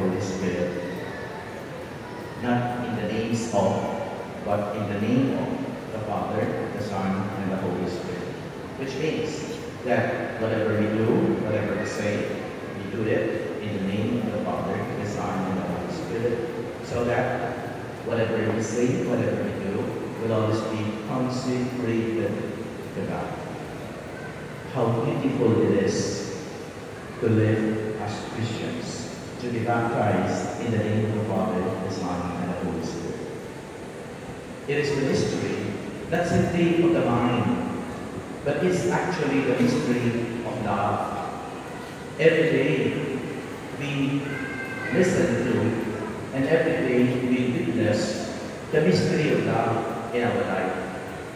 Holy Spirit. Not in the names of, but in the name of the Father, the Son, and the Holy Spirit. Which means that whatever we do, whatever we say, we do it in the name of the Father, the Son, and the Holy Spirit, so that whatever we say, whatever we do, will always be consecrated to God. How beautiful it is to live as Christians, to be baptized in the name of the Father, the Son, and the Holy Spirit. It is the mystery, not simply of the mind, but it's actually the mystery of love. Every day we listen to, and every day we witness the mystery of love in our life.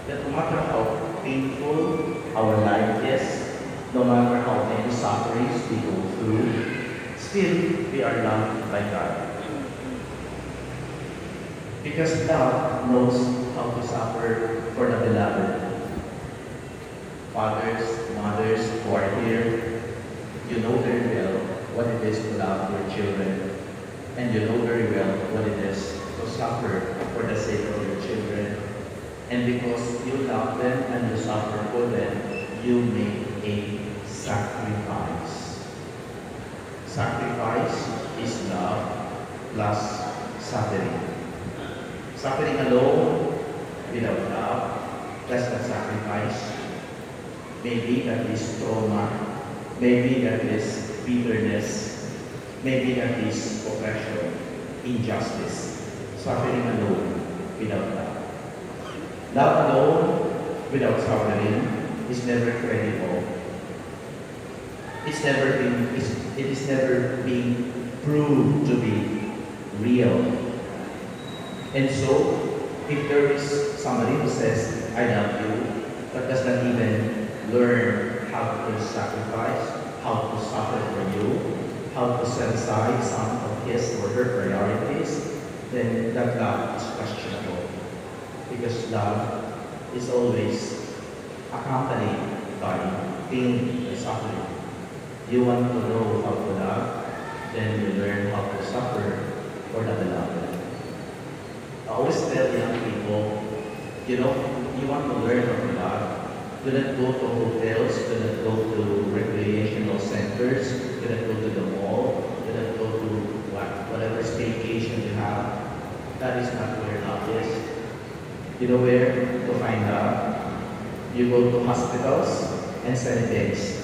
That no matter how painful our life is, no matter how many sufferings we go through, still we are loved by God. Because love knows how to suffer for the beloved. Fathers, mothers who are here, you know very well what it is to love your children. And you know very well what it is to suffer for the sake of your children. And because you love them and you suffer for them, you make a sacrifice. Sacrifice is love plus suffering. Suffering alone without love, that's not sacrifice. Maybe that is trauma, maybe that is bitterness, maybe that is oppression, injustice. Suffering alone without love. Love alone without suffering is never credible. It is never being proved to be real. And so, if there is somebody who says, I love you, but does not even learn how to sacrifice, how to suffer for you, how to set aside some of his or her priorities, then that love is questionable. Because love is always accompanied by pain and suffering. You want to know how to love, then you learn how to suffer for the beloved. I always tell young people, you want to learn how to love. Do not go to hotels, do not go to recreational centers, do not go to the mall, do not go to whatever staycation you have. That is not where love is. You know where to find love? You go to hospitals and cemeteries.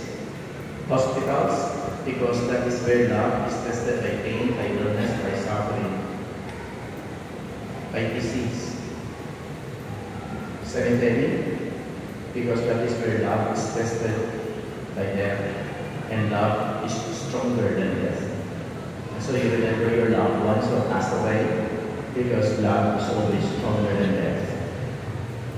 Hospitals, because that is where love is tested by pain, by illness, by suffering, by disease. Cemetery, because that is where love is tested by death, and love is stronger than death. And so you remember your loved ones who have passed away, because love is always stronger than death.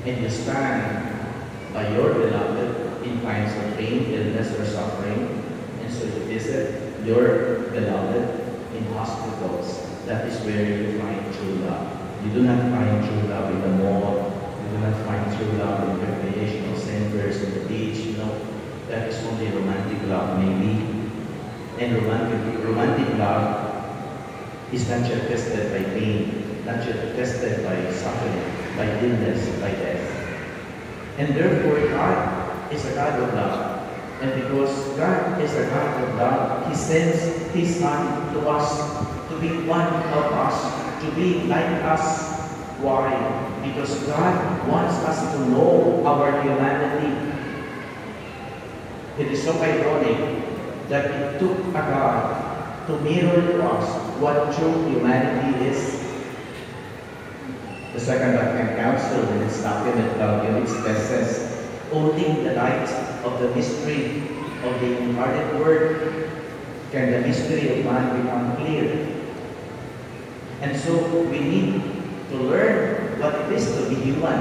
And you stand by your beloved in times of pain, illness, or suffering, and so you visit your beloved in hospitals. That is where you find true love. You do not find true love in the mall. You do not find true love in recreational centers, in the beach. That is only romantic love, maybe. And romantic love is not yet tested by pain, not yet tested by suffering, by illness, by death. And therefore, God is a God of love. And because God is a God of love, He sends His Son to us, to be one of us, to be like us. Why? Because God wants us to know our humanity. It is so ironic that it took a God to mirror to us what true humanity is. The Second Vatican Council, in its document Gaudium et Spes, says, only in the light of the mystery of the incarnate Word can the mystery of man become clear. And so we need to learn what it is to be human.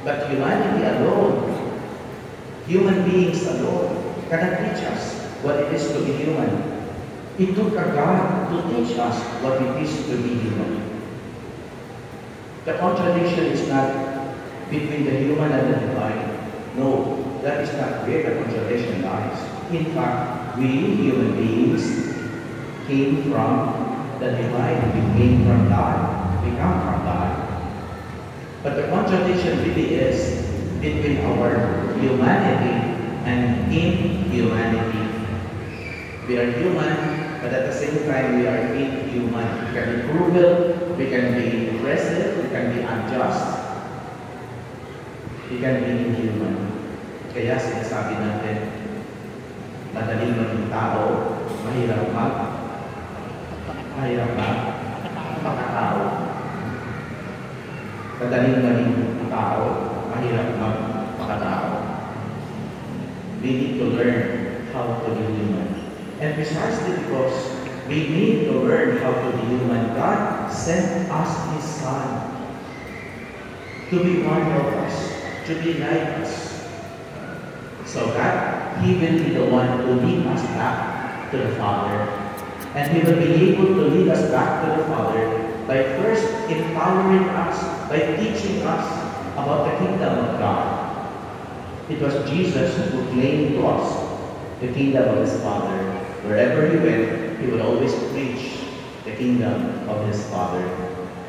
But humanity alone, human beings alone, cannot teach us what it is to be human. It took a God to teach us what it is to be human. The contradiction is not between the human and the divine. No, that is not where the contradiction lies. In fact, we human beings came from the divine. We came from God. We come from God. But the contradiction really is between our humanity and inhumanity. We are human, but at the same time we are inhuman. We can be cruel, we can be aggressive, we can be unjust. We can be inhuman. Kaya sinasabi natin, madaling maging tao, mahirap makatao. Madaling maging tao, mahirap makatao. We need to learn how to be human. And precisely because we need to learn how to be human, God sent us His Son to be one of us, to be like us, so that He will be the one to lead us back to the Father. And He will be able to lead us back to the Father by first empowering us, by teaching us about the kingdom of God. It was Jesus who claimed to us the kingdom of His Father. Wherever He went, He would always preach the kingdom of His Father.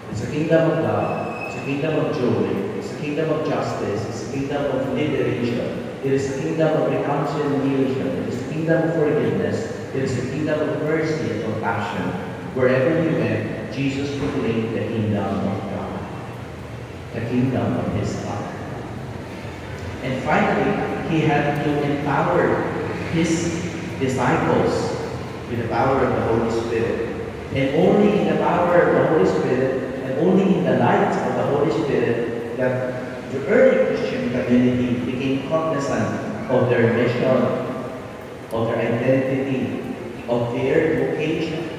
It's a kingdom of God, it's a kingdom of joy, it's a kingdom of justice, it's a kingdom of liberation, it is a kingdom of reconciliation, it is a kingdom of forgiveness, it is a kingdom of mercy and compassion. Wherever He went, Jesus proclaimed the kingdom of God, the kingdom of His Father. And finally, He had to empower His disciples with the power of the Holy Spirit. And only in the power of the Holy Spirit, and only in the light of the Holy Spirit, that the early Christian community became cognizant of their mission, of their identity, of their vocation.